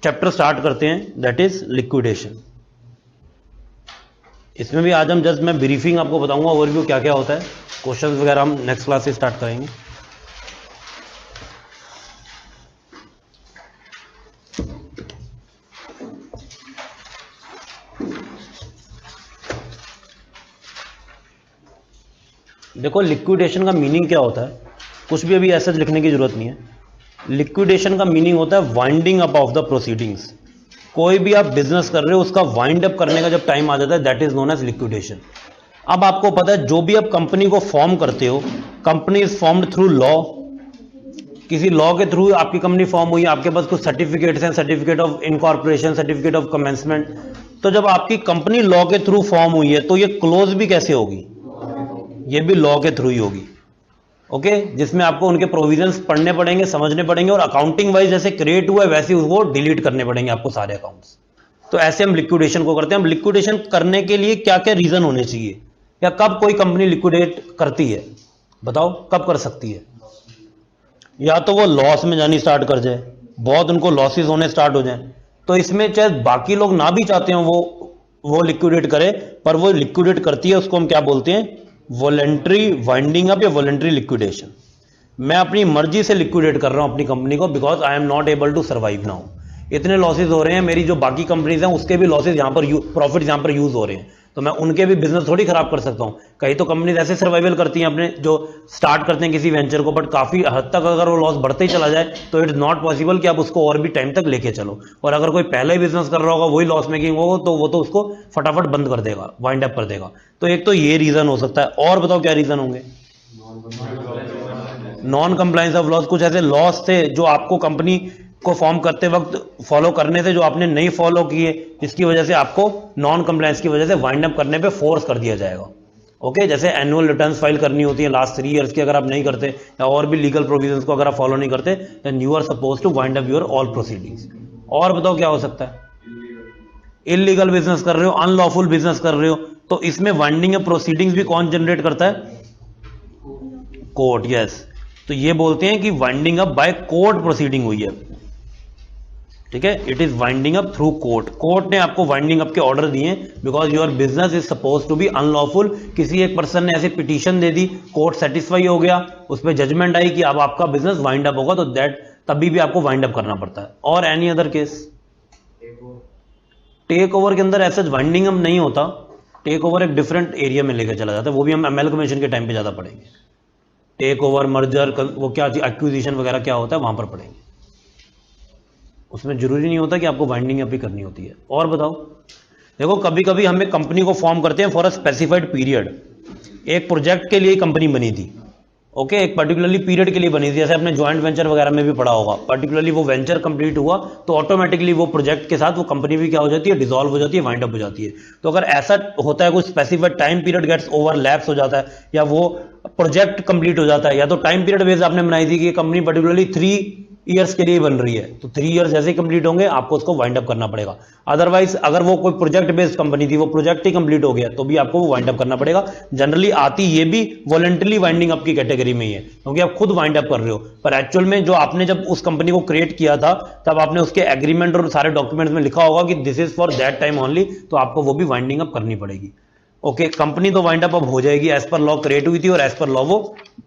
Chapter start करते हैं, that is liquidation. इसमें भी आज हम जस्ट मैं ब्रीफिंग आपको बताऊंगा, ओवरव्यू क्या क्या होता है, क्वेश्चंस वगैरह हम नेक्स्ट क्लास से स्टार्ट करेंगे। देखो लिक्विडेशन का मीनिंग क्या होता है, कुछ भी अभी ऐसा लिखने की जरूरत नहीं है। लिक्विडेशन का मीनिंग होता है winding up of the proceedings. कोई भी आप बिजनेस कर रहे हो उसका वाइंड अप करने का जब टाइम आ जाता है, that is known as liquidation. अब आपको पता है जो भी आप कंपनी को फॉर्म करते हो, company is formed through law, किसी लॉ के थ्रू आपकी कंपनी फॉर्म हुई, आपके पास कुछ सर्टिफिकेट्स हैं, certificate of incorporation, certificate of commencement. तो जब आपकी कंपनी लॉ के थ्रू फॉर्म हुई है तो ये क्लोज भी कैसे होगी, ये भी लॉ के थ्रू ही होगी। ओके, जिसमें आपको उनके प्रोविजंस पढ़ने पड़ेंगे, समझने पड़ेंगे, और अकाउंटिंग वाइज जैसे क्रिएट हुआ है वैसे उसको डिलीट करने पड़ेंगे आपको सारे अकाउंट्स। तो ऐसे हम लिक्विडेशन को करते हैं। हम लिक्विडेशन करने के लिए क्या क्या रीजन होने चाहिए, या कब कोई कंपनी लिक्विडेट करती है, बताओ कब कर सकती है? या तो वो लॉस में जानी स्टार्ट कर जाए, बहुत उनको लॉसेस होने स्टार्ट हो जाए, तो इसमें चाहे बाकी लोग ना भी चाहते हो वो लिक्विडेट करे, पर वो लिक्विडेट करती है, उसको हम क्या बोलते हैं, वॉलंटरी वाइंडिंग अप या वॉलंटरी लिक्विडेशन। मैं अपनी मर्जी से लिक्विडेट कर रहा हूं अपनी कंपनी को, because I am not able to survive now. इतने लॉसेज हो रहे हैं, मेरी जो बाकी कंपनीज हैं उसके भी लॉसेज यहां पर, प्रॉफिट यहां पर यूज हो रहे हैं, तो मैं उनके भी बिजनेस थोड़ी खराब कर सकता हूं। कई तो कंपनीज ऐसे सर्वाइवल करती हैं अपने, जो स्टार्ट करते हैं किसी वेंचर को, बट काफी हद तक अगर वो लॉस बढ़ते ही चला जाए तो इट्स नॉट पॉसिबल कि आप उसको और भी टाइम तक लेके चलो। और अगर कोई पहले ही बिजनेस कर रहा होगा, वही लॉस मेकिंग होगा, तो वो तो उसको फटाफट बंद कर देगा, वाइंड अप कर देगा। तो एक तो ये रीजन हो सकता है, और बताओ क्या रीजन होंगे? Non compliance of loss. कुछ ऐसे लॉस थे जो आपको कंपनी को फॉर्म करते वक्त फॉलो करने थे, जो आपने नहीं फॉलो किए, जिसकी वजह से आपको नॉन कंप्लायंस की वजह से वाइंड अप करने पे फोर्स कर दिया जाएगा। ओके, जैसे एनुअल रिटर्न्स फाइल करनी होती है लास्ट 3 ईयर्स की, अगर आप नहीं करते, या और भी लीगल प्रोविजंस को अगर आप फॉलो नहीं करते, then you are suppose to wind up your all proceedings. और बताओ क्या हो सकता है? इलीगल बिजनेस कर रहे हो, अनलॉफुल बिजनेस कर रहे हो, तो इसमें वाइंडिंग अप प्रोसीडिंग्स भी कौन जनरेट करता है? कोर्ट। यस, तो ये बोलते हैं कि winding up by court proceeding हुई है। ठीक है, it is winding up through court. Court ने आपको वाइंडिंग अप के ऑर्डर दिए, because your business is suppose to be unlawful. किसी एक पर्सन ने ऐसी पिटीशन दे दी, कोर्ट सेटिस्फाई हो गया, उस पर जजमेंट आई कि अब आपका बिजनेस वाइंड अप होगा, तो दैट तभी भी आपको वाइंड अप करना पड़ता है। और any other case, take over के अंदर ऐसा वाइंडिंग अप नहीं होता, टेक ओवर एक डिफरेंट एरिया में लेकर चला जाता है, वो भी हम अमेलगमेशन के टाइम पे ज्यादा पढ़ेंगे। टेक ओवर, मर्जर, वो क्या एक्विजिशन वगैरह क्या होता है वहां पर पढ़ेंगे, उसमें जरूरी नहीं होता कि आपको वाइंडिंग अप ही करनी होती है। और बताओ, देखो कभी कभी हम एक कंपनी को फॉर्म करते हैं फॉर अ स्पेसिफाइड पीरियड, एक प्रोजेक्ट के लिए कंपनी बनी थी। ओके, एक पर्टिकुलरली पीरियड के लिए बनी थी, जैसे आपने ज्वाइंट वेंचर वगैरह में भी पढ़ा होगा, पर्टिकुलरली वो वेंचर कंप्लीट हुआ तो ऑटोमेटिकली वो प्रोजेक्ट के साथ वो कंपनी भी क्या हो जाती है, डिसॉल्व हो जाती है, वाइंड अप हो जाती है। तो अगर ऐसा होता है, कुछ specified time period gets overlaps हो जाता है, या वो प्रोजेक्ट कंप्लीट हो जाता है, या तो टाइम पीरियड बेस्ड आपने बनाई थी कि कंपनी पर्टिकुलरली 3 ईयर्स के लिए बन रही है, तो 3 ईयर्स जैसे कंप्लीट होंगे आपको उसको वाइंड अप करना पड़ेगा। अदरवाइज अगर वो कोई प्रोजेक्ट बेस्ड कंपनी थी, वो प्रोजेक्ट ही कंप्लीट हो गया, तो भी आपको वो वाइंड अप करना पड़ेगा। जनरली आती ये भी वॉलंटरी वाइंडिंग अप की कैटेगरी में ही है, क्योंकि आप खुद वाइंड अप कर रहे हो, पर एक्चुअल में जो आपने जब उस कंपनी को क्रिएट किया था, तब आपने उसके एग्रीमेंट और सारे डॉक्यूमेंट्स में लिखा होगा कि this is for that time only, तो आपको वो भी वाइंडिंग अप करनी पड़ेगी। ओके, कंपनी तो वाइंड अप अब हो जाएगी, एज पर लॉ क्रिएट हुई थी, और एज पर लॉ वो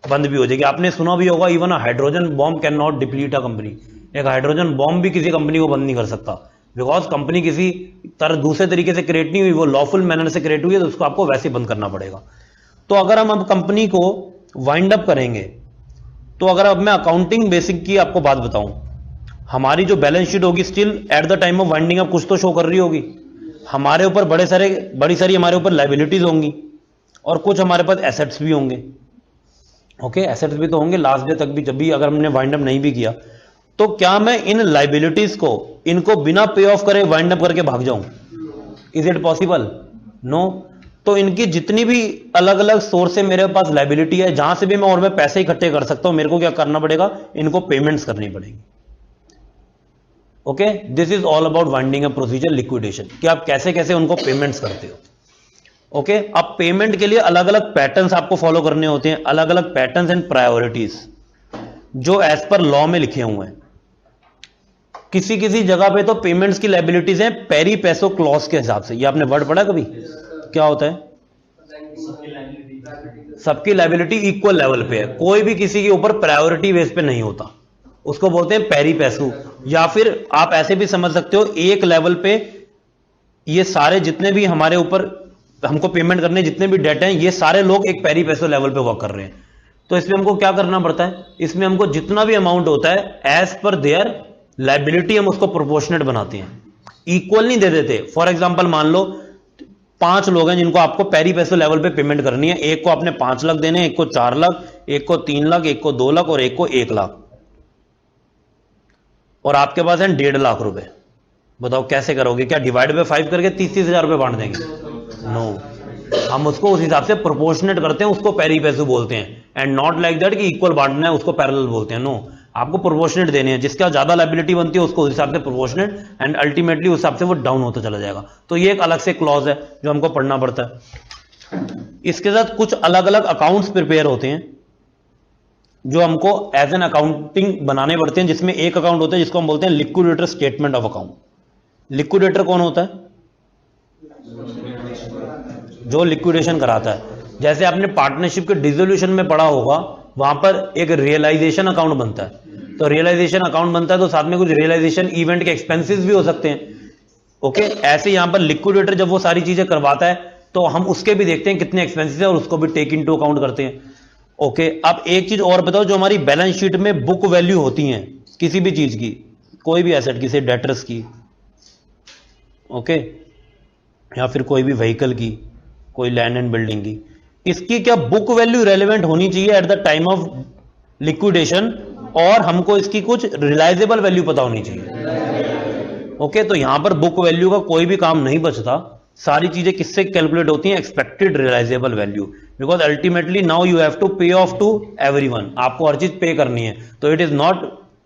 बंद भी हो जाएगी। आपने सुना भी होगा, even a hydrogen bomb can not deplete a company. एक हाइड्रोजन बॉम्ब भी किसी कंपनी को बंद नहीं कर सकता, बिकॉज कंपनी किसी तरह दूसरे तरीके से क्रिएट नहीं हुई, वो लॉफुल मैनर से क्रिएट हुई है, तो उसको आपको वैसे बंद करना पड़ेगा। तो अगर हम अब कंपनी को वाइंड अप करेंगे, तो अगर अब मैं अकाउंटिंग बेसिक की आपको बात बताऊं, हमारी जो बैलेंस शीट होगी still at the time of winding up कुछ तो शो कर रही होगी। हमारे ऊपर बड़ी सारी हमारे ऊपर लाइबिलिटीज होंगी, और कुछ हमारे पास एसेट्स भी होंगे। ओके, एसेट्स भी तो होंगे लास्ट डे तक भी, जब भी अगर हमने वाइंड अप नहीं भी किया, तो क्या मैं इन लाइबिलिटीज को, इनको बिना पे ऑफ करे वाइंड अप करके भाग जाऊं? Is it possible? नो। तो इनकी जितनी भी अलग अलग सोर्स से मेरे पास लाइबिलिटी है, जहां से भी मैं और मैं पैसे इकट्ठे कर सकता हूं, मेरे को क्या करना पड़ेगा, इनको पेमेंट्स करनी पड़ेगी। Okay, this is all about winding up procedure liquidation, कि आप कैसे कैसे उनको पेमेंट्स करते हो। ओके, अब पेमेंट के लिए अलग अलग पैटर्न्स आपको फॉलो करने होते हैं, अलग अलग पैटर्न्स एंड प्रायोरिटीज जो एज पर लॉ में लिखे हुए हैं। किसी किसी जगह पे तो पेमेंट्स की लायबिलिटीज हैं पेरी पैसो क्लॉज के हिसाब से। ये आपने वर्ड पढ़ा कभी? क्या होता है? सबकी लायबिलिटी इक्वल लेवल पे है, कोई भी किसी के ऊपर प्रायोरिटी बेस पे नहीं होता, उसको बोलते हैं पेरी पैसो। या फिर आप ऐसे भी समझ सकते हो, एक लेवल पे ये सारे जितने भी हमारे ऊपर हमको पेमेंट करने जितने भी डेट हैं, ये सारे लोग एक पेरी पैसो लेवल पे वर्क कर रहे हैं। तो इसमें हमको क्या करना पड़ता है? इसमें हमको जितना भी अमाउंट होता है एज पर देयर लायबिलिटी हम उसको प्रोपोर्शनेट बनाते हैं, इक्वल नहीं दे देते। फॉर एग्जांपल मान लो 5 लोग हैं जिनको आपको पेरी पैसो लेवल पे पेमेंट करनी है, एक को आपने 5 लाख देने, एक को 4 लाख, एक को 3 लाख, एक को 2 लाख और एक को 1 लाख, और आपके पास है 1.5 लाख रुपए। बताओ कैसे करोगे? क्या डिवाइड बाय 5 करके 30-30 हजार रुपए बांट देंगे? नो, हम उसको उस हिसाब से प्रोपोर्शनेट करते हैं, उसको पेरी पैसो बोलते हैं। एंड नॉट लाइक दैट कि इक्वल बांटना है, उसको पैरेलल बोलते हैं। नो, आपको प्रोपोर्शनेट देने हैं, जिसका ज्यादा लायबिलिटी बनती है उसको उस हिसाब से प्रोपोर्शनेट, एंड अल्टीमेटली उस हिसाब से वो डाउन होता चला जाएगा। तो ये एक अलग से क्लॉज है जो हमको पढ़ना पड़ता है। इसके साथ कुछ अलग अलग अकाउंट्स प्रिपेयर होते हैं जो हमको एज एन अकाउंटिंग बनाने पड़ते हैं, जिसमें एक अकाउंट होता है जिसको हम बोलते हैं liquidator statement of account. Liquidator कौन होता है? जो लिक्विडेशन कराता है। जैसे आपने पार्टनरशिप के डिसोल्यूशन में पढ़ा होगा, वहां पर एक रियलाइजेशन अकाउंट बनता है। तो रियलाइजेशन अकाउंट बनता है तो साथ में कुछ रियलाइजेशन इवेंट के एक्सपेंसेस भी हो सकते हैं। ओके, ऐसे यहां पर लिक्विडेटर जब वो सारी चीजें करवाता है तो हम उसके भी देखते हैं कितने एक्सपेंसेस है और उसको भी टेक इनटू अकाउंट करते हैं। ओके, अब एक चीज और बताओ, जो हमारी बैलेंस शीट में बुक वैल्यू होती है किसी भी चीज की, कोई भी एसेट की, से डेटर्स की, ओके, या फिर कोई भी व्हीकल की, कोई लैंड एंड बिल्डिंग की, इसकी क्या बुक वैल्यू रेलेवेंट होनी चाहिए eight the time of liquidation, और हमको इसकी कुछ रिलाइजेबल वैल्यू पता होनी चाहिए। ओके, तो यहां पर बुक वैल्यू का कोई भी काम नहीं बचता, सारी चीजें किससे कैलकुलेट होती हैं? Expected realisable value, because ultimately now you have to pay off to everyone, आपको हर चीज पे करनी है। तो इट इज नॉट,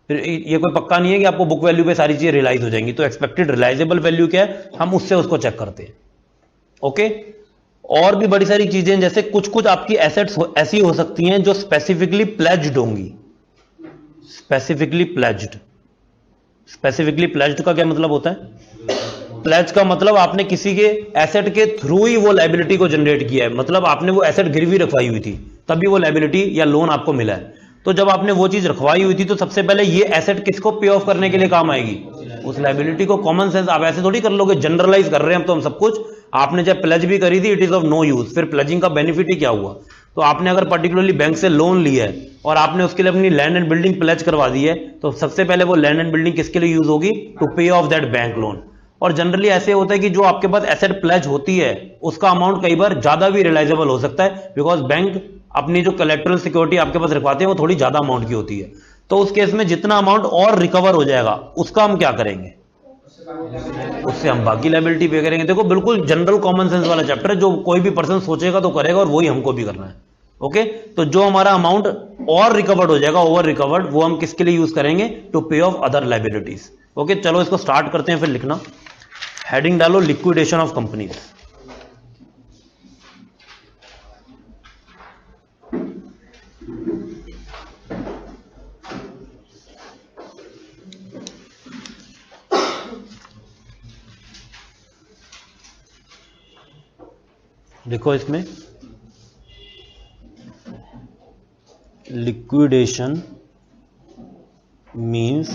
ये कोई पक्का नहीं है कि आपको बुक वैल्यू पे सारी चीजें रियलाइज हो जाएंगी। तो एक्सपेक्टेड रियलाइजेबल वैल्यू क्या है, हम उससे उसको चेक करते हैं। ओके, और भी बड़ी सारी चीजें, जैसे कुछ कुछ आपकी एसेट्स ऐसी हो सकती हैं जो स्पेसिफिकली प्लेज्ड होंगी। स्पेसिफिकली प्लेज्ड, स्पेसिफिकली प्लेज्ड का क्या मतलब होता है? प्लेज का मतलब आपने किसी के एसेट के थ्रू ही वो लायबिलिटी को जनरेट किया है, मतलब आपने वो एसेट गिरवी रखवाई हुई थी तभी वो लायबिलिटी या लोन आपको मिला है। तो जब आपने वो चीज रखवाई हुई थी तो सबसे पहले ये एसेट किसको पे ऑफ करने के लिए काम आएगी? उस लायबिलिटी को। कॉमन सेंस, आप ऐसे थोड़ी कर लोगे, जनरलाइज कर रहे हैं हम तो हम सब कुछ। आपने जब प्लेज भी करी थी, it is of no use, फिर प्लेजिंग का बेनिफिट ही क्या हुआ? तो आपने अगर पर्टिकुलरली बैंक से लोन लिया है और आपने उसके लिए अपनी लैंड एंड बिल्डिंग प्लेज करवा दी है, तो सबसे पहले वो लैंड एंड बिल्डिंग किसके लिए यूज होगी? To pay of that bank loan. और जनरली ऐसे होता है कि जो आपके पास एसेट प्लेज होती है उसका अमाउंट कई बार ज्यादा भी रियलाइजेबल हो सकता है, बिकॉज बैंक अपनी जो कलेक्ट्रल सिक्योरिटी आपके पास रखवाते हैं वो थोड़ी ज्यादा अमाउंट की होती है। तो उस केस में जितना अमाउंट और रिकवर हो जाएगा उसका हम क्या करेंगे? उससे हम बाकी लायबिलिटी पे करेंगे। देखो, बिल्कुल जनरल कॉमन सेंस वाला चैप्टर है, जो कोई भी पर्सन सोचेगा तो करेगा, और वही हमको भी करना है। ओके, तो जो हमारा अमाउंट और रिकवर्ड हो जाएगा, ओवर रिकवर्ड, वो हम किसके लिए यूज करेंगे? To pay of other liabilities. Okay, चलो इसको स्टार्ट करते हैं, फिर लिखना। हेडिंग डालो लिक्विडेशन ऑफ कंपनीज। देखो, इसमें liquidation means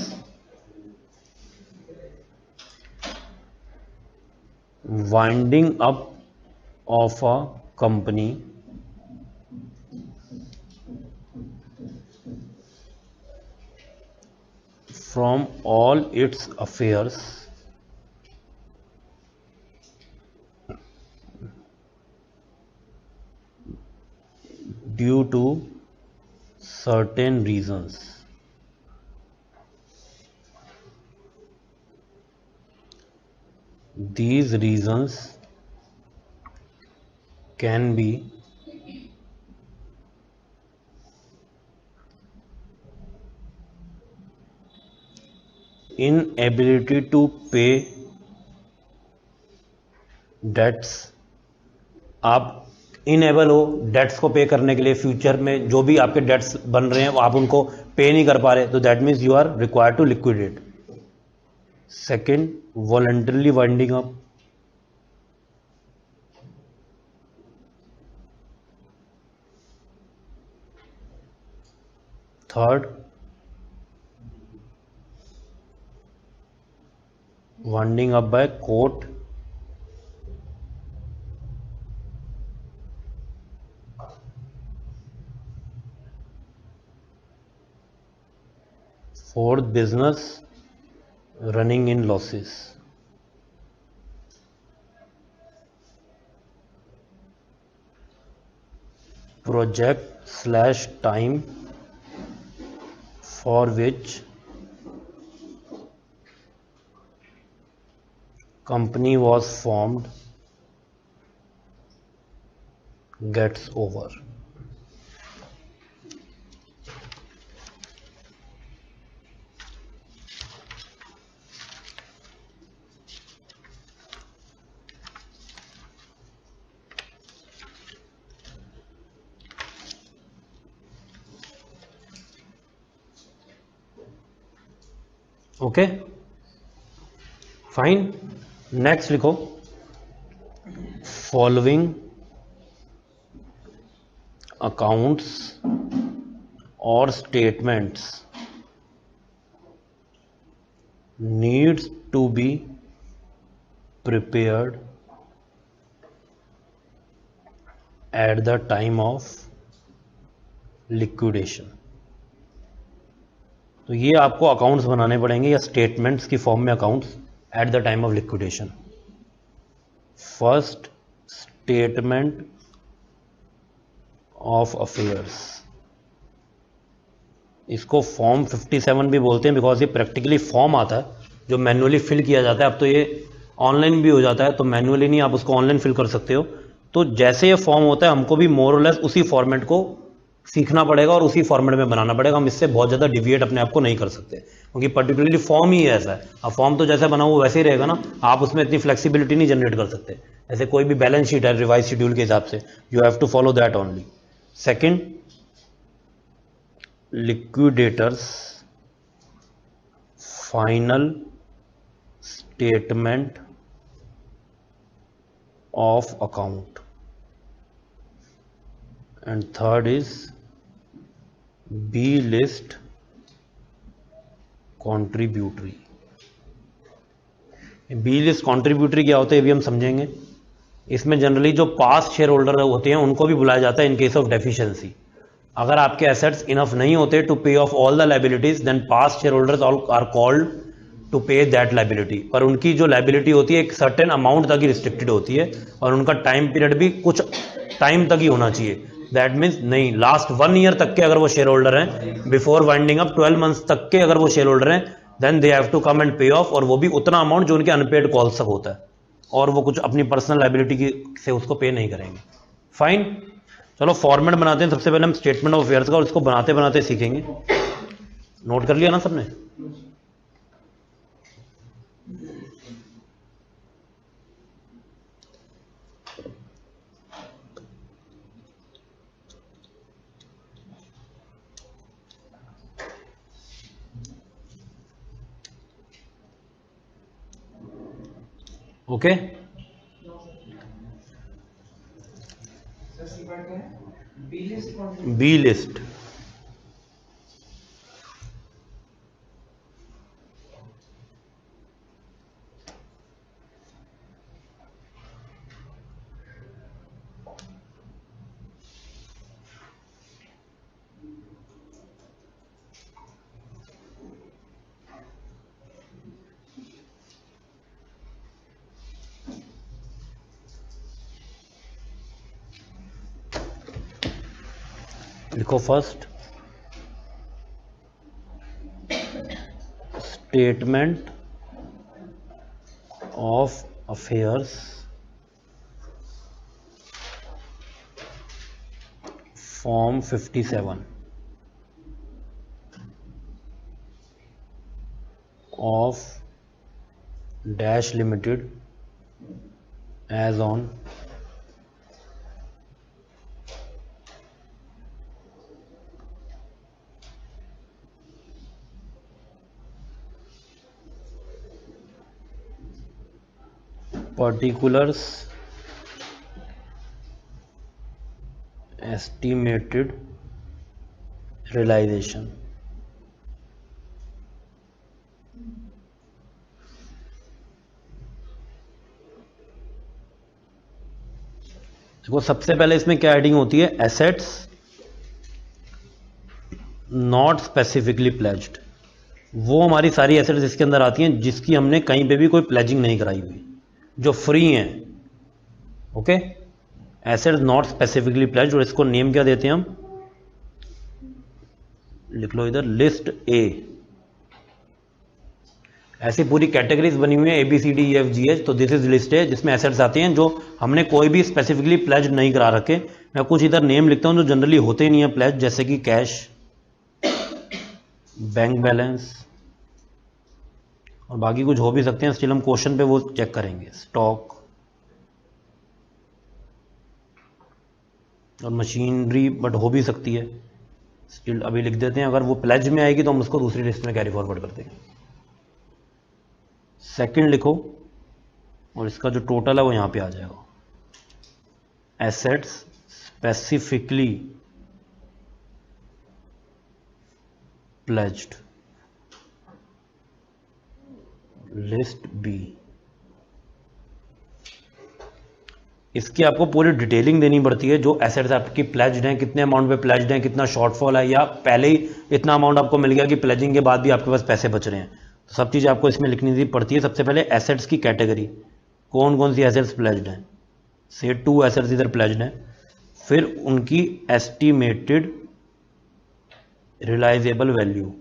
winding up of a company from all its affairs due to certain reasons. These reasons can be inability to pay debts। आप इनेबल हो डेट्स को पे करने के लिए, फ्यूचर में जो भी आपके डेट्स बन रहे हैं आप उनको पे नहीं कर पा रहे, तो that means you are required to liquidate. Second, voluntarily winding up. Third, winding up by court. Fourth, business running in losses. Project/time for which company was formed gets over. Okay fine. Next लिखो, following accounts और statements needs to be prepared at the time of liquidation. तो ये आपको accounts बनाने पड़ेंगे या statements की form में accounts at the time of liquidation. First, statement of affairs. इसको फॉर्म 57 भी बोलते हैं बिकॉज ये प्रैक्टिकली फॉर्म आता है जो मैन्युअली फिल किया जाता है. अब तो ये ऑनलाइन भी हो जाता है, तो मैन्युअली नहीं, आप उसको ऑनलाइन फिल कर सकते हो. तो जैसे ये फॉर्म होता है हमको भी मोर और लेस उसी फॉर्मेट को सीखना पड़ेगा और उसी फॉर्मेट में बनाना पड़ेगा. हम इससे बहुत ज़्यादा डिविएट अपने आप को नहीं कर सकते क्योंकि पर्टिकुलरली फॉर्म ही ऐसा है. अब फॉर्म तो जैसे बना वो वैसे ही रहेगा ना, आप उसमें इतनी फ्लेक्सिबिलिटी नहीं जनरेट कर सकते. ऐसे कोई भी बैलेंस शीट है रिवाइज शेड्यूल के हिसाब से, you have to follow that only. Second, liquidator's final statement of account. And third is B list contributory. B list contributory क्या होता है ये भी हम समझेंगे. इसमें जनरली जो पास्ट शेयर होल्डर होते हैं उनको भी बुलाया जाता है इन केस ऑफ डेफिशिएंसी. अगर आपके एसेट्स इनफ नहीं होते to pay off all the liabilities then past share holders are called to pay that liability. पर उनकी जो लाइबिलिटी होती है एक सर्टेन अमाउंट तक ही रिस्ट्रिक्टेड होती है और उनका टाइम पीरियड भी कुछ टाइम तक ही होना चाहिए. दैट मीन्स नहीं, लास्ट 1 ईयर तक के अगर वो शेयर होल्डर हैं, बिफोर वाइंडिंग अप 12 मंथ्स तक के अगर वो शेयर होल्डर हैं, then they have to come and pay off. और वो भी उतना अमाउंट जो उनके अनपेड कॉल्स तक होता है और वो कुछ अपनी पर्सनल लाइबिलिटी की से उसको पे नहीं करेंगे. फाइन, चलो फॉर्मेट बनाते हैं. सबसे पहले हम स्टेटमेंट ऑफ अफेयर्स का, और इसको बनाते बनाते सीखेंगे. नोट कर लिया ना सबने? Okay, B list. लिखो first, statement of affairs form 57 of dash limited as on particulars estimated realization। देखो सबसे पहले इसमें क्या हेडिंग होती है, एसेट्स नॉट स्पेसिफिकली प्लेज्ड। वो हमारी सारी एसेट्स इसके अंदर आती हैं जिसकी हमने कहीं पे भी कोई प्लेजिंग नहीं कराई हुई, जो फ्री हैं। Okay, assets not specifically pledged. और इसको नेम क्या देते हैं हम, लिख लो इधर, लिस्ट ए। ऐसी पूरी कैटेगरीज बनी हुई है ABCDEFGH, तो दिस इज लिस्ट ए, जिसमें एसेट्स आती हैं जो हमने कोई भी स्पेसिफिकली प्लेज नहीं करा रखे। मैं कुछ इधर नेम लिखता हूं जो जनरली होते ही नहीं है प्लेज, जैसे कि कैश, बैंक बैलेंस, और बाकी कुछ हो भी सकते हैं, स्टिल हम क्वेश्चन पे वो चेक करेंगे। स्टॉक और मशीनरी, बट हो भी सकती है, स्टिल अभी लिख देते हैं। अगर वो प्लेज में आएगी तो हम उसको दूसरी लिस्ट में कैरी फॉरवर्ड कर देंगे। सेकंड लिखो, और इसका जो टोटल है वो यहां पे आ जाएगा। Assets specifically pledged, list B. इसकी आपको पूरी डिटेलिंग देनी पड़ती है, जो एसेट्स आपकी प्लेज्ड हैं, कितने अमाउंट पे प्लेज्ड हैं, कितना शॉर्टफॉल है, या पहले ही इतना अमाउंट आपको मिल गया कि प्लेजिंग के बाद भी आपके पास पैसे बच रहे हैं। तो सब चीज़ आपको इसमें लिखनी पड़ती है। सबसे पहले एसेट्स की कैटेगरी, कौन कौन सी एसेट्स प्लेज्ड हैं, से 2 एसेट्स इधर प्लेज्ड हैं। फिर उनकी एस्टिमेटेड रिलाइजेबल वैल्यू,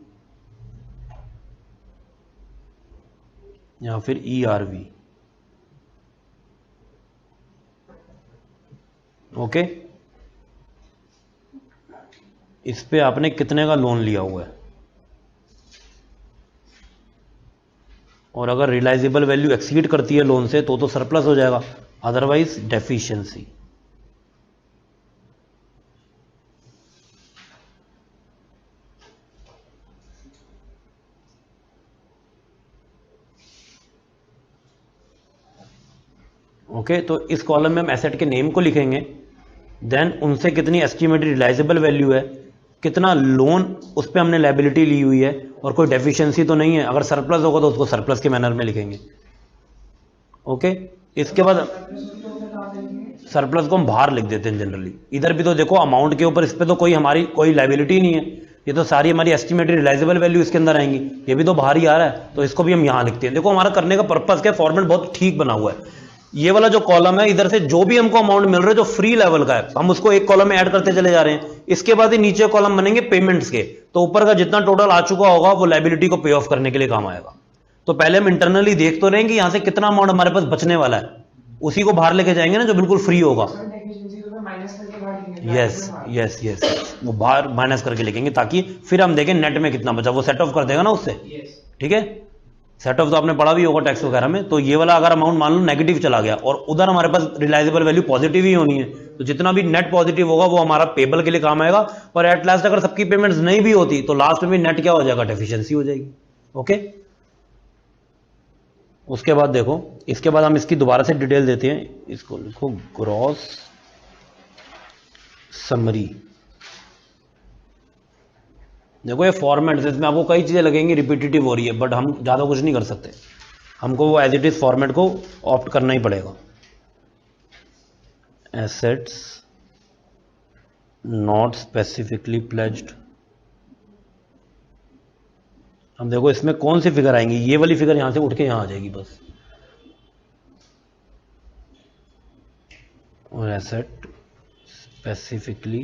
या फिर ERV। ओके, इस पे आपने कितने का लोन लिया हुआ है, और अगर रिलाइजेबल वैल्यू एक्सीड करती है लोन से तो सरप्लस हो जाएगा, अदरवाइज डेफिशिएंसी। ओके, तो इस कॉलम में हम एसेट के नेम को लिखेंगे, देन उनसे कितनी एस्टिमेटेड रिलाइजेबल वैल्यू है, कितना लोन उस पर हमने लायबिलिटी ली हुई है, और कोई डेफिशिएंसी तो नहीं है। अगर सरप्लस होगा तो उसको सरप्लस के मैनर में लिखेंगे। ओके, इसके बाद सरप्लस को हम बाहर लिख देते हैं जनरली। इधर भी तो देखो अमाउंट के ऊपर, इस पर तो कोई हमारी कोई लायबिलिटी नहीं है, ये तो सारी हमारी एस्टिमेटेड रिलाइजेबल वैल्यू इसके अंदर आएंगी, ये भी तो बाहर ही आ रहा है, तो इसको भी हम यहां लिखते हैं। देखो हमारा करने का पर्पस क्या, फॉर्मेट बहुत ठीक बना हुआ है। ये वाला जो कॉलम है, इधर से जो भी हमको अमाउंट मिल रहा है जो फ्री लेवल का है, हम उसको एक कॉलम में ऐड करते चले जा रहे हैं। इसके बाद ही नीचे कॉलम बनेंगे पेमेंट्स के, तो ऊपर का जितना टोटल आ चुका होगा वो लायबिलिटी को पे ऑफ करने के लिए काम आएगा। तो पहले हम इंटरनली देख तो रहे हैं कि यहां से कितना अमाउंट हमारे पास बचने वाला है, उसी को बाहर लेके जाएंगे ना जो बिल्कुल फ्री होगा। यस यस यस, वो बाहर माइनस करके लिखेंगे, ताकि फिर हम देखें नेट में कितना बचा, वो सेट ऑफ कर देगा ना उससे। ठीक है, सेट ऑफ तो आपने पढ़ा भी होगा टैक्स वगैरह में। तो ये वाला अगर अमाउंट मान लो नेगेटिव चला गया और उधर हमारे पास रिलाइजेबल वैल्यू पॉजिटिव ही होनी है, तो जितना भी नेट पॉजिटिव होगा वो हमारा पेबल के लिए काम आएगा। और एट लास्ट अगर सबकी पेमेंट्स नहीं भी होती तो लास्ट में भी नेट क्या हो जाएगा, डेफिशिएंसी हो जाएगी। ओके, उसके बाद देखो, इसके बाद हम इसकी दोबारा से डिटेल देते हैं। इसको लिखो ग्रॉस समरी। देखो ये फॉर्मेट, इसमें आपको कई चीजें लगेंगी रिपीटेटिव हो रही है, बट हम ज्यादा कुछ नहीं कर सकते, हमको वो एज इट इज फॉर्मेट को ऑप्ट करना ही पड़ेगा। Assets not specifically pledged. हम देखो इसमें कौन सी फिगर आएंगी, ये वाली फिगर यहां से उठ के यहां आ जाएगी बस। और एसेट स्पेसिफिकली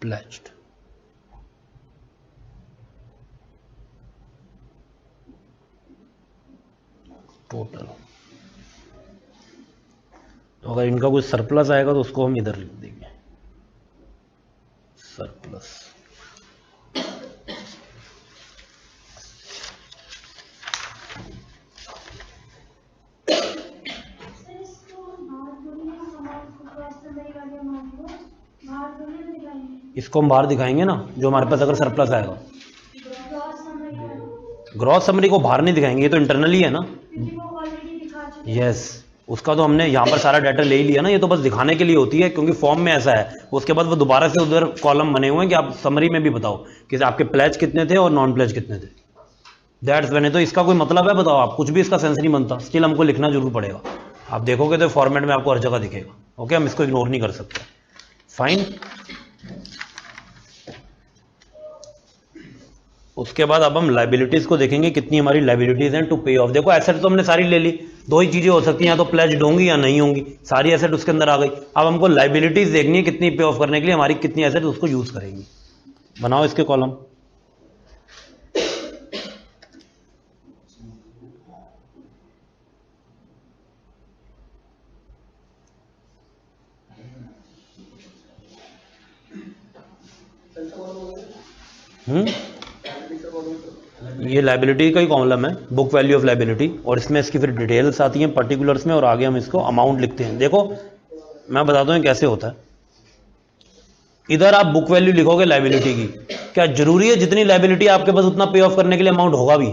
प्लेज्ड। टोटल, तो अगर इनका कुछ सरप्लस आएगा तो उसको हम इधर लिख देंगे, सरप्लस। इसको हम बाहर दिखाएंगे ना, जो हमारे पास अगर सरप्लस आएगा। ग्रॉस समरी को बाहर नहीं दिखाएंगे, ये तो इंटरनली है ना। यस, उसका तो हमने यहाँ पर सारा डाटा ले ही लिया ना, ये तो बस दिखाने के लिए होती है क्योंकि फॉर्म में ऐसा है। उसके बाद वो दोबारा से उधर कॉलम बने हुए हैं कि आप समरी में भी बताओ कि आपके प्लेज कितने थे और नॉन प्लेज कितने थे। That's when. तो इसका कोई मतलब है बताओ आप, कुछ भी इसका सेंस नहीं बनता, स्टिल हमको लिखना जरूर पड़ेगा। आप देखोगे तो फॉर्मेट में आपको हर जगह दिखेगा। ओके, हम इसको इग्नोर नहीं कर सकते। फाइन। उसके बाद अब हम लाइबिलिटीज को देखेंगे, कितनी हमारी लाइबिलिटीज हैं टू पे ऑफ। देखो एसेट तो हमने सारी ले ली, दो ही चीजें हो सकती हैं, या तो प्लेज्ड होंगी या नहीं होंगी, सारी एसेट उसके अंदर आ गई। अब हमको लाइबिलिटीज देखनी है कितनी पे ऑफ करने के लिए हमारी कितनी एसेट उसको यूज करेंगी। बनाओ इसके कॉलम। ये लाइबिलिटी का ही कॉलम है, बुक वैल्यू ऑफ लाइबिलिटी, और इसमें इसकी फिर डिटेल्स आती हैं पर्टिकुलर्स में, और आगे हम इसको अमाउंट लिखते हैं। देखो मैं बताता हूँ कैसे होता है। इधर आप बुक वैल्यू लिखोगे लाइबिलिटी की, क्या जरूरी है जितनी लाइबिलिटी आपके पास उतना पे ऑफ करने के लिए अमाउंट होगा भी?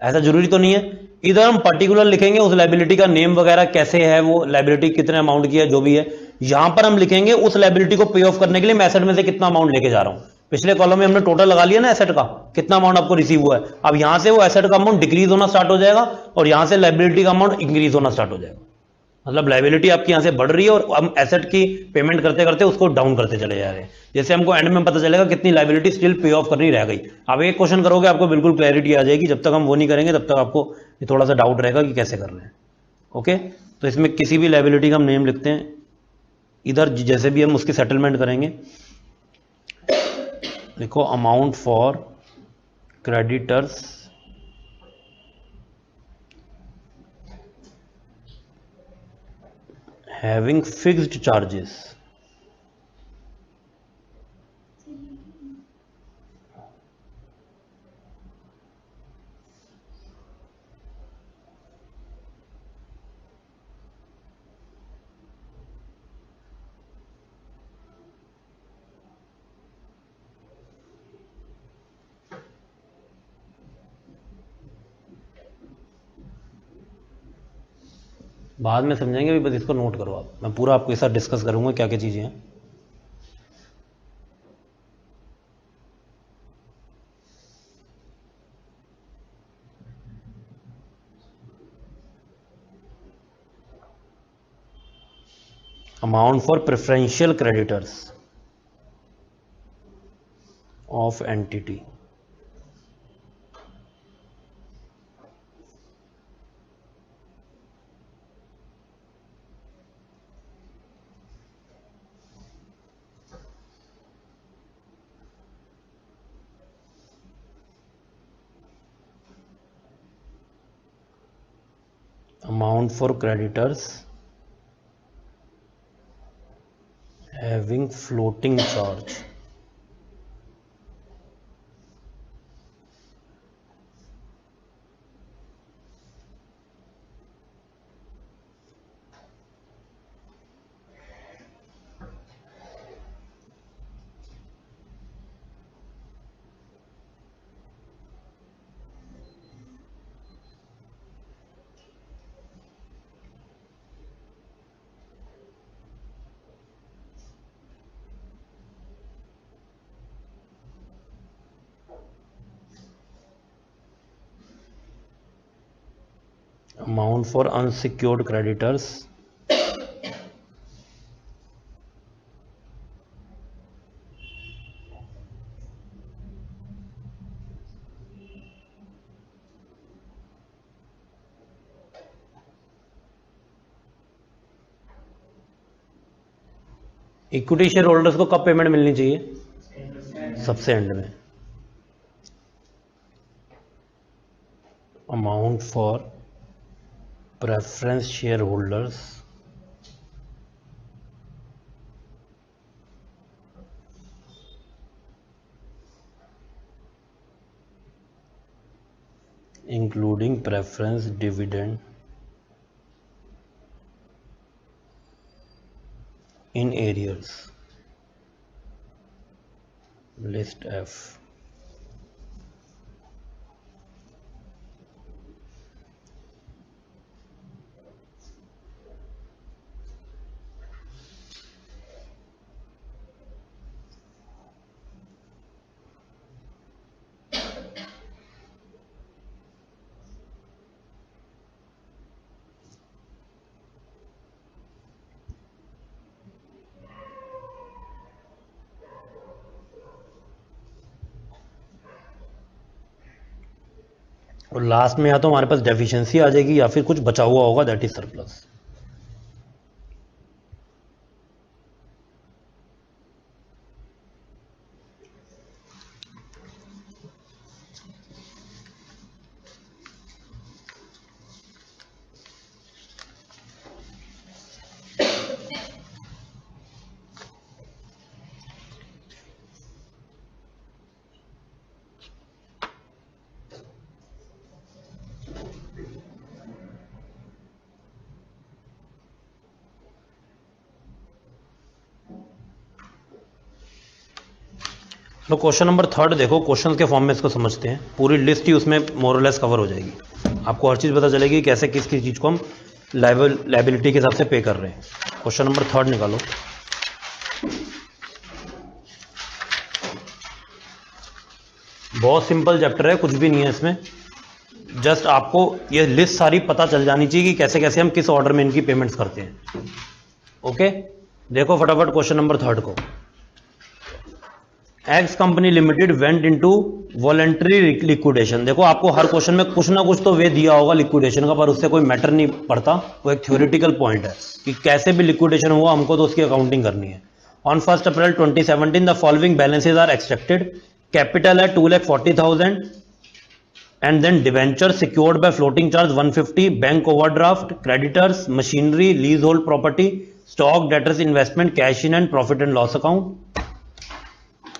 ऐसा जरूरी तो नहीं है। इधर हम पर्टिकुलर लिखेंगे उस लाइबिलिटी का नेम वगैरह कैसे है, वो लाइबिलिटी कितने अमाउंट की है, जो भी है। यहां पर हम लिखेंगे उस लाइबिलिटी को पे ऑफ करने के लिए मैं एसेट में से कितना अमाउंट लेके जा रहा हूं। पिछले कॉलम में हमने टोटल लगा लिया ना एसेट का, कितना अमाउंट आपको रिसीव हुआ है। अब यहां से वो एसेट का अमाउंट डिक्रीज होना स्टार्ट हो जाएगा और यहां से लाइबिलिटी का अमाउंट इंक्रीज होना स्टार्ट हो जाएगा। मतलब लाइबिलिटी आपकी यहां से बढ़ रही है और हम एसेट की पेमेंट करते करते उसको डाउन करते चले जा रहे हैं। जैसे हमको एंड में पता चलेगा कितनी लाइबिलिटी स्टिल पे ऑफ करनी रह गई। आप एक क्वेश्चन करोगे आपको बिल्कुल क्लैरिटी आ जाएगी, जब तक हम वो नहीं करेंगे तब तक आपको ये थोड़ा सा डाउट रहेगा कि कैसे करना है। ओके, तो इसमें किसी भी लाइबिलिटी का हम नेम लिखते हैं। इधर जैसे भी हम उसकी सेटलमेंट करेंगे, देखो amount for creditors having fixed charges, बाद में समझेंगे, अभी बस इसको नोट करो आप, मैं पूरा आपके साथ डिस्कस करूंगा क्या क्या चीजें हैं। Amount for preferential creditors of entity, amount for creditors having floating charge, amount for unsecured creditors equity share holders को कब पेमेंट मिलनी चाहिए? सबसे एंड में। Amount for preference share holders including preference dividend in arrears, list F। और last में या तो हमारे पास डेफिशिएंसी आ जाएगी या फिर कुछ बचा हुआ होगा, दैट इज सरप्लस। तो क्वेश्चन नंबर 3 देखो, क्वेश्चन के फॉर्म में इसको समझते हैं, पूरी लिस्ट ही उसमें मोरलेस कवर हो जाएगी, आपको हर चीज़ पता चलेगी कैसे किस किस चीज़ को हम लाइबिलिटी के हिसाब से पे कर रहे हैं। क्वेश्चन नंबर 3 निकालो। बहुत सिंपल चैप्टर है, कुछ भी नहीं है इसमें, जस्ट आपको ये लिस्ट सारी पता चल जानी चाहिए कि कैसे कैसे हम किस ऑर्डर में इनकी पेमेंट्स करते हैं। ओके, देखो फटाफट क्वेश्चन नंबर 3 को। X company limited went into voluntary liquidation. देखो आपको हर क्वेश्चन में कुछ ना कुछ तो वे दिया होगा लिक्विडेशन का, पर उससे कोई मैटर नहीं पड़ता, वो एक थ्योरेटिकल पॉइंट है कि कैसे भी लिक्विडेशन हुआ हमको तो उसकी अकाउंटिंग करनी है। On 1 April 2017 the following balances are extracted. Capital है 2,40,000 and then debenture secured by floating charge 150, bank overdraft, creditors, machinery, lease hold property, stock, debtors, investment, cash in and profit and loss account.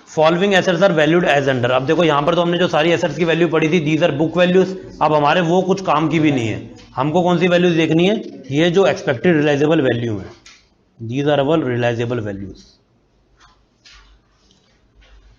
Following assets are valued as under. अब देखो यहां पर तो हमने जो सारी assets की value पढ़ी थी, दीज आर बुक वैल्यूज। अब हमारे वो कुछ काम की भी नहीं है, हमको कौन सी वैल्यूज देखनी है, ये जो एक्सपेक्टेड रियलाइजेबल वैल्यू है, these are our realisable values.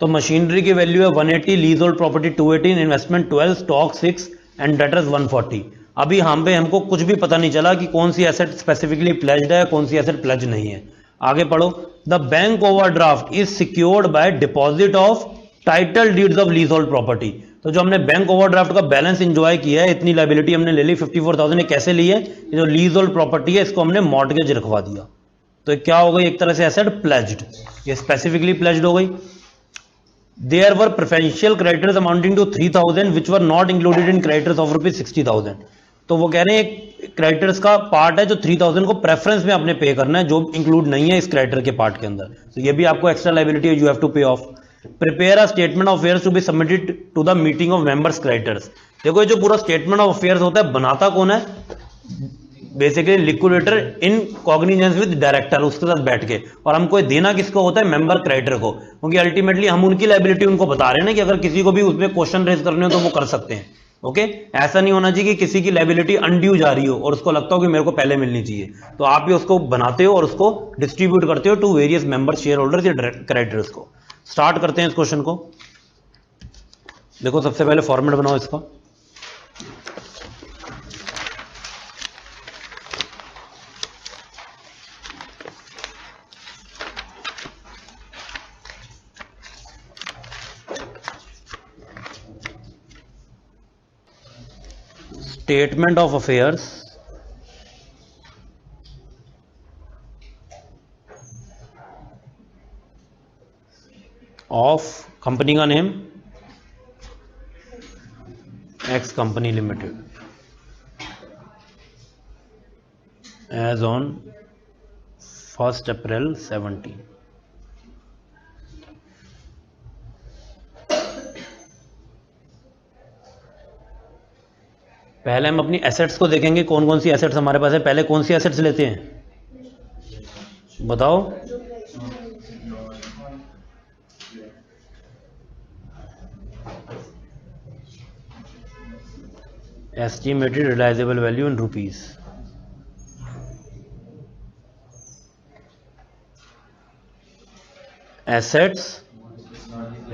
तो मशीनरी की वैल्यू है 180, lease hold property 218, investment 12, stock 6 and debtors 140। अभी हम पे हमको कुछ भी पता नहीं चला कि कौन सी एसेट स्पेसिफिकली प्लेज्ड है, कौन सी एसेट प्लेज नहीं है। आगे पढ़ो। The bank overdraft is secured by deposit of title deeds of lease hold property. तो जो हमने बैंक ओवरड्राफ्ट का बैलेंस एंजॉय किया है, इतनी लायबिलिटी हमने ले ली 54,000, ये कैसे ली है, ये जो लीज होल्ड प्रॉपर्टी है इसको हमने मॉर्टगेज रखवा दिया, तो ये क्या हो गई, एक तरह से एसेट प्लेज्ड, ये स्पेसिफिकली प्लेज्ड हो गई। There were preferential creditors amounting to 3,000 which were not included in creditors of ₹60,000। तो वो कह रहे हैं क्रेडिटर्स का पार्ट है जो 3,000 को प्रेफरेंस में आपने पे करना है, जो इंक्लूड नहीं है इस क्रेडिटर के पार्ट के अंदर, तो ये भी आपको एक्स्ट्रा लायबिलिटी है, you have to pay off. Prepare a statement of affairs to be submitted to the meeting of members creditors. देखो ये जो पूरा स्टेटमेंट ऑफ अफेयर्स होता है, बनाता कौन है, basically liquidator in cognizance with director, उसके साथ बैठ के, और हमको देना किसको होता है, मेंबर क्रेडिटर को, क्योंकि अल्टीमेटली हम उनकी लायबिलिटी उनको बता रहे हैं ना कि अगर किसी को भी उसमें क्वेश्चन रेज करने हो तो वो कर सकते हैं। ओके, ऐसा नहीं होना चाहिए कि किसी की लायबिलिटी अनड्यू जा रही हो और उसको लगता हो कि मेरे को पहले मिलनी चाहिए, तो आप ही उसको बनाते हो और उसको डिस्ट्रीब्यूट करते हो to various member share holders या क्रेडिटर्स को। स्टार्ट करते हैं इस क्वेश्चन को। देखो सबसे पहले फॉर्मेट बनाओ इसका। Statement of affairs of company का name X company limited as on 1 April 17। पहले हम अपनी एसेट्स को देखेंगे, कौन कौन सी एसेट्स हमारे पास है। पहले कौन सी एसेट्स लेते हैं, बताओ। Estimated realisable value in rupees. Assets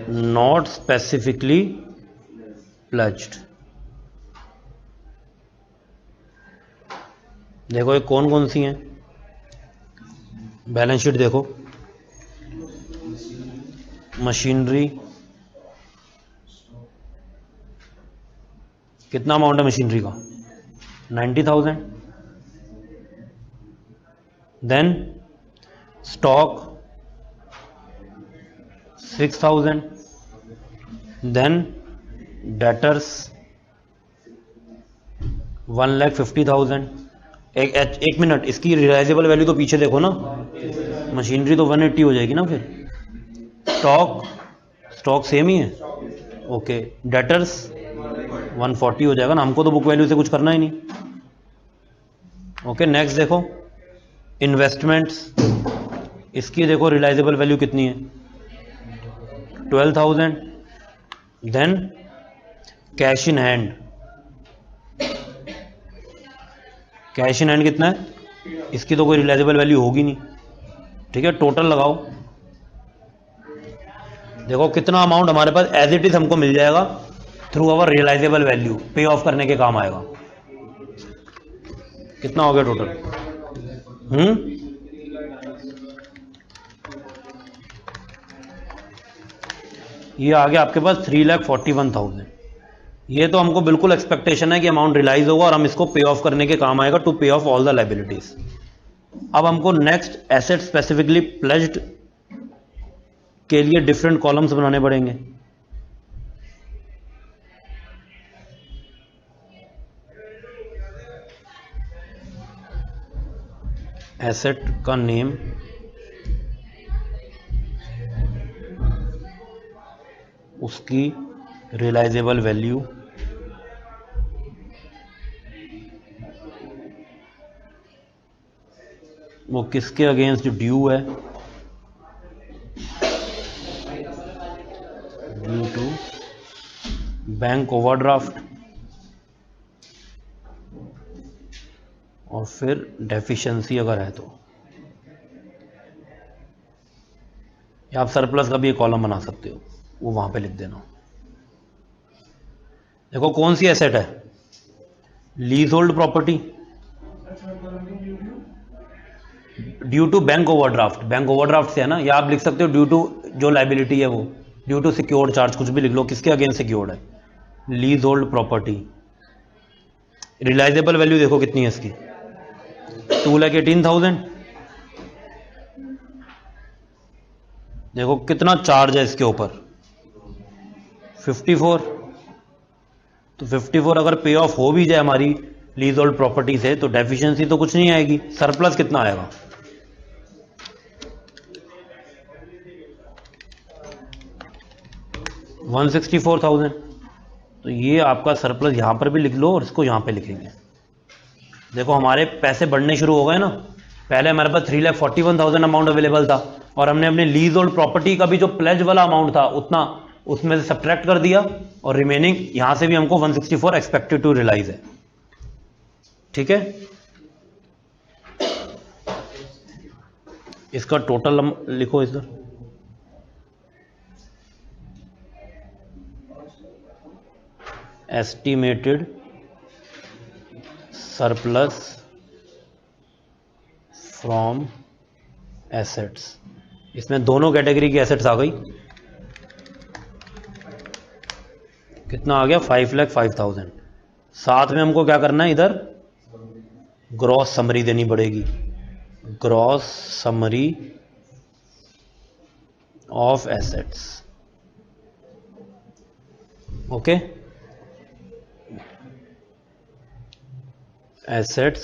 not specifically pledged. देखो ये कौन कौन सी हैं, बैलेंस शीट देखो। मशीनरी, कितना अमाउंट है मशीनरी का, 90,000। Then stock 6,000। Then debtors 1,50,000। एक मिनट, इसकी रियलाइजेबल वैल्यू तो पीछे देखो ना, मशीनरी तो 180 हो जाएगी ना फिर। स्टॉक सेम ही है, ओके। डेटर्स 140 हो जाएगा ना, हमको तो बुक वैल्यू से कुछ करना ही नहीं। ओके, नेक्स्ट देखो इन्वेस्टमेंट्स, इसकी देखो रियलाइजेबल वैल्यू कितनी है, 12,000। Then cash in hand, cash in hand कितना है, इसकी तो कोई रियलाइजेबल वैल्यू होगी नहीं, ठीक है। टोटल लगाओ, देखो कितना अमाउंट हमारे पास एज इट इज हमको मिल जाएगा थ्रू अवर रियलाइजेबल वैल्यू, पे ऑफ करने के काम आएगा। कितना हो गया टोटल? ये आ गया आपके पास 3,41,000। ये तो हमको बिल्कुल एक्सपेक्टेशन है कि अमाउंट रियलाइज होगा और हम इसको पे ऑफ करने के काम आएगा, to pay off all the liabilities. अब हमको नेक्स्ट एसेट स्पेसिफिकली प्लेज्ड के लिए डिफरेंट कॉलम्स बनाने पड़ेंगे। एसेट का नेम, उसकी रियलाइजेबल वैल्यू, वो किसके अगेंस्ट ड्यू है, ड्यू टू बैंक ओवरड्राफ्ट, और फिर डेफिशिएंसी अगर है तो, या आप सरप्लस का भी एक कॉलम बना सकते हो, वो वहां पे लिख देना। देखो कौन सी एसेट है, lease hold property, due to bank overdraft, bank overdraft से है ना, या आप लिख सकते हो ड्यू टू जो लाइबिलिटी है वो, ड्यू टू सिक्योर्ड चार्ज, कुछ भी लिख लो, किसके अगेंस्ट सिक्योर्ड है, lease hold property. Realisable value देखो कितनी है इसकी, 2,18,000। देखो कितना चार्ज है इसके ऊपर, 54। तो 54 अगर पे ऑफ हो भी जाए हमारी लीज होल्ड प्रॉपर्टी से, तो डेफिशिएंसी तो कुछ नहीं आएगी। सरप्लस कितना आएगा, 164,000। तो ये आपका सरप्लस यहां पर भी लिख लो और इसको यहां पे लिखेंगे। देखो हमारे पैसे बढ़ने शुरू हो गए ना, पहले हमारे पास 3,41,000 अमाउंट अवेलेबल था, और हमने अपने लीज होल्ड प्रॉपर्टी का भी जो प्लेज वाला अमाउंट था उतना उसमें से सब्ट्रैक्ट कर दिया, और रिमेनिंग यहां से भी हमको 164 एक्सपेक्टेड टू रियलाइज है, ठीक है। इसका टोटल लिखो इधर, एस्टिमेटेड सरप्लस फ्रॉम एसेट्स। इसमें दोनों कैटेगरी की एसेट्स आ गई, कितना आ गया, 5,05,000। साथ में हमको क्या करना है, इधर ग्रॉस समरी देनी पड़ेगी, gross summary of assets, okay. Assets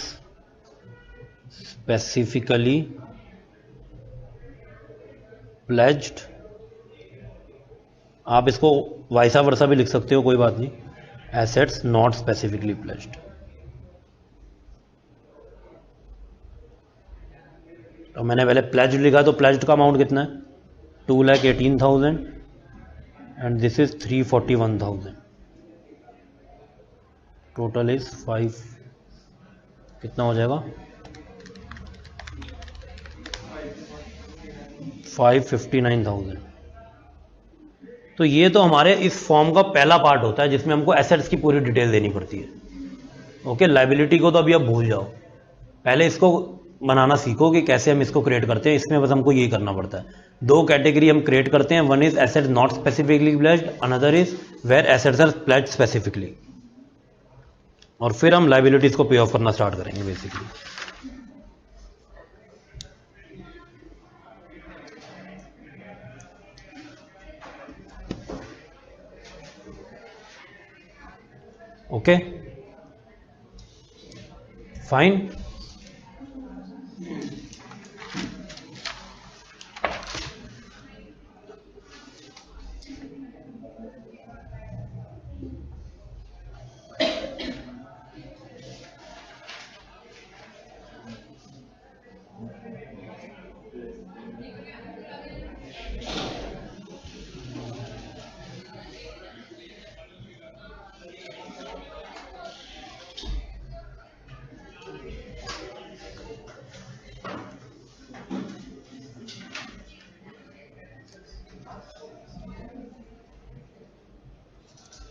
specifically pledged, आप इसको वाइसा वर्सा भी लिख सकते हो, कोई बात नहीं, एसेट्स नॉट स्पेसिफिकली प्लेज्ड। तो मैंने पहले प्लेज्ड लिखा, तो प्लेज्ड का अमाउंट कितना है, 2,18,000, and this is 341,000। Total is 5, कितना हो जाएगा, 559,000। तो ये तो हमारे इस फॉर्म का पहला पार्ट होता है जिसमें हमको एसेट्स की पूरी डिटेल देनी पड़ती है, ओके। लाइबिलिटी को तो अभी आप भूल जाओ, पहले इसको बनाना सीखो कि कैसे हम इसको क्रिएट करते हैं। इसमें बस हमको यही करना पड़ता है। दो कैटेगरी हम क्रिएट करते हैं, one is asset not specifically pledged, another is where assets are pledged specifically, और फिर हम लाइबिलिटीज को पे ऑफ करना स्टार्ट करेंगे बेसिकली। Okay fine.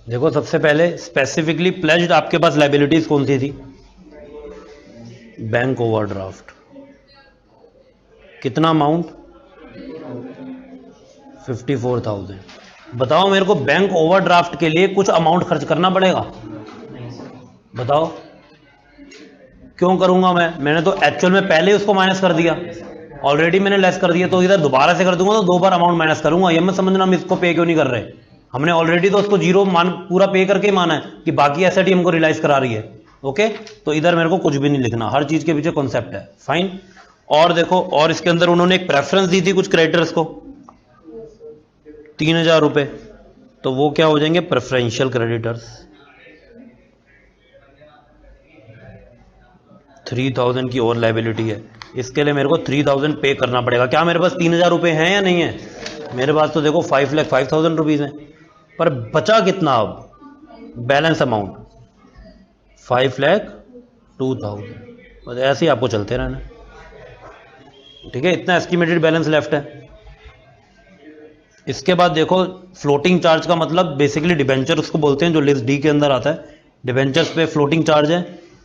देखो सबसे पहले स्पेसिफिकली प्लेज्ड आपके पास लाइबिलिटीज कौन सी थी? Bank overdraft. कितना अमाउंट? 54,000। बताओ मेरे को, बैंक ओवरड्राफ्ट के लिए कुछ अमाउंट खर्च करना पड़ेगा? बताओ क्यों करूंगा मैंने तो एक्चुअल में पहले उसको माइनस कर दिया, ऑलरेडी मैंने लेस कर दिया, तो इधर दोबारा से कर दूंगा तो 2 बार अमाउंट माइनस करूंगा। ये मत समझना हम इसको पे क्यों नहीं कर रहे, हमने ऑलरेडी तो उसको जीरो मान पूरा पे करके ही माना है कि बाकी एसेट ही हमको रियलाइज करा रही है। ओके, तो इधर मेरे को कुछ भी नहीं लिखना, हर चीज के पीछे कॉन्सेप्ट है। फाइन। और देखो, और इसके अंदर उन्होंने एक प्रेफरेंस दी थी कुछ क्रेडिटर्स को 3,000 रुपए, तो वो क्या हो जाएंगे? Preferential creditors. 3,000 की और लाइबिलिटी है, इसके लिए मेरे को 3,000 पे करना पड़ेगा। क्या मेरे पास 3,000 रुपए हैं या नहीं है? मेरे पास तो देखो 5,05,000 रुपीज हैं, पर बचा कितना? अब बैलेंस अमाउंट 5,02,000। बस ऐसे ही आपको चलते रहना, ठीक है। इतना एस्टिमेटेड बैलेंस लेफ्ट है। इसके बाद देखो, फ्लोटिंग चार्ज का मतलब बेसिकली डिबेंचर उसको बोलते हैं, जो लिस्ट डी के अंदर आता है। डिबेंचर्स पे फ्लोटिंग चार्ज है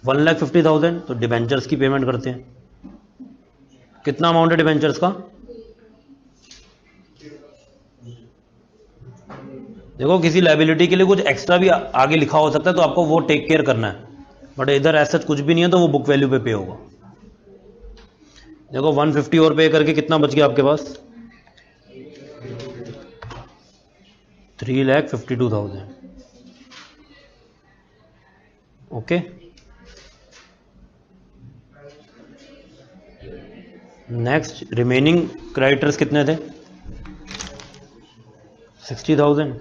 1,50,000, तो डिबेंचर्स की पेमेंट करते हैं। कितना अमाउंट है डिबेंचर्स का? देखो किसी लाइबिलिटी के लिए कुछ एक्स्ट्रा भी आगे लिखा हो सकता है, तो आपको वो टेक केयर करना है, बट इधर ऐसा कुछ भी नहीं है, तो वो बुक वैल्यू पे पे होगा। देखो 150 और पे करके कितना बच गया आपके पास? 3,52,000। ओके, नेक्स्ट रिमेनिंग क्रेडिटर्स कितने थे? 60,000।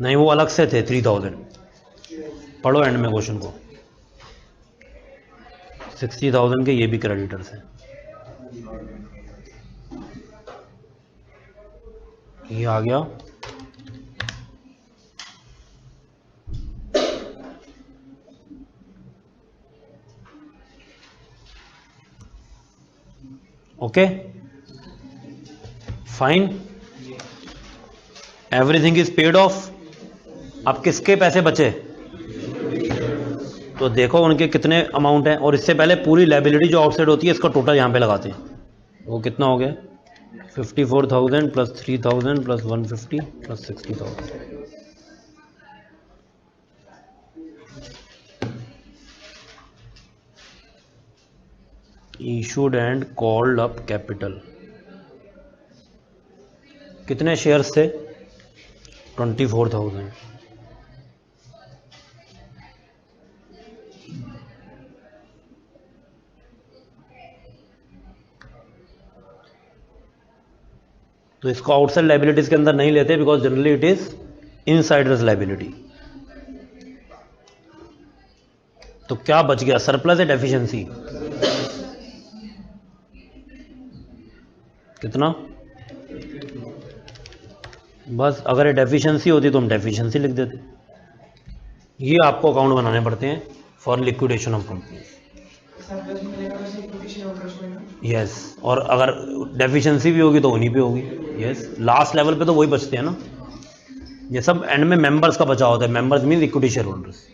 नहीं, वो अलग से थे 3,000। पढ़ो एंड में क्वेश्चन को। 60,000 के ये भी क्रेडिटर्स हैं। ये आ गया। Okay, fine. Everything is paid of. अब किसके पैसे बचे? तो देखो उनके कितने अमाउंट है, और इससे पहले पूरी लाइबिलिटी जो आउटसाइड होती है इसका टोटल यहां पे लगाते हैं। वो कितना हो गया? 54,000 plus 3,000 plus 150 plus 60,000। Issued and called up capital कितने शेयर्स थे? 24,000। तो इसको आउटसाइड लाइबिलिटीज के अंदर नहीं लेते, because generally it is Insiders liability. तो क्या बच गया? सरप्लस या डेफिशिएंसी? कितना? बस अगर ये डेफिशिएंसी होती तो हम डेफिशिएंसी लिख देते। ये आपको अकाउंट बनाने पड़ते हैं for liquidation of company. Yes, और अगर डेफिशिएंसी भी होगी तो उन्हीं पे होगी। यस, लास्ट लेवल पे तो वही बचते हैं ना। ये सब एंड में मेंबर्स का बचा होता है। Members mean equity share holders.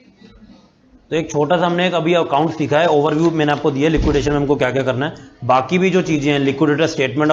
तो एक छोटा सा हमने एक अभी अकाउंट सीखा है, ओवरव्यू मैंने आपको दिया लिक्विडेशन में हमको क्या क्या करना है। बाकी भी जो चीजें हैं, लिक्विडेटर स्टेटमेंट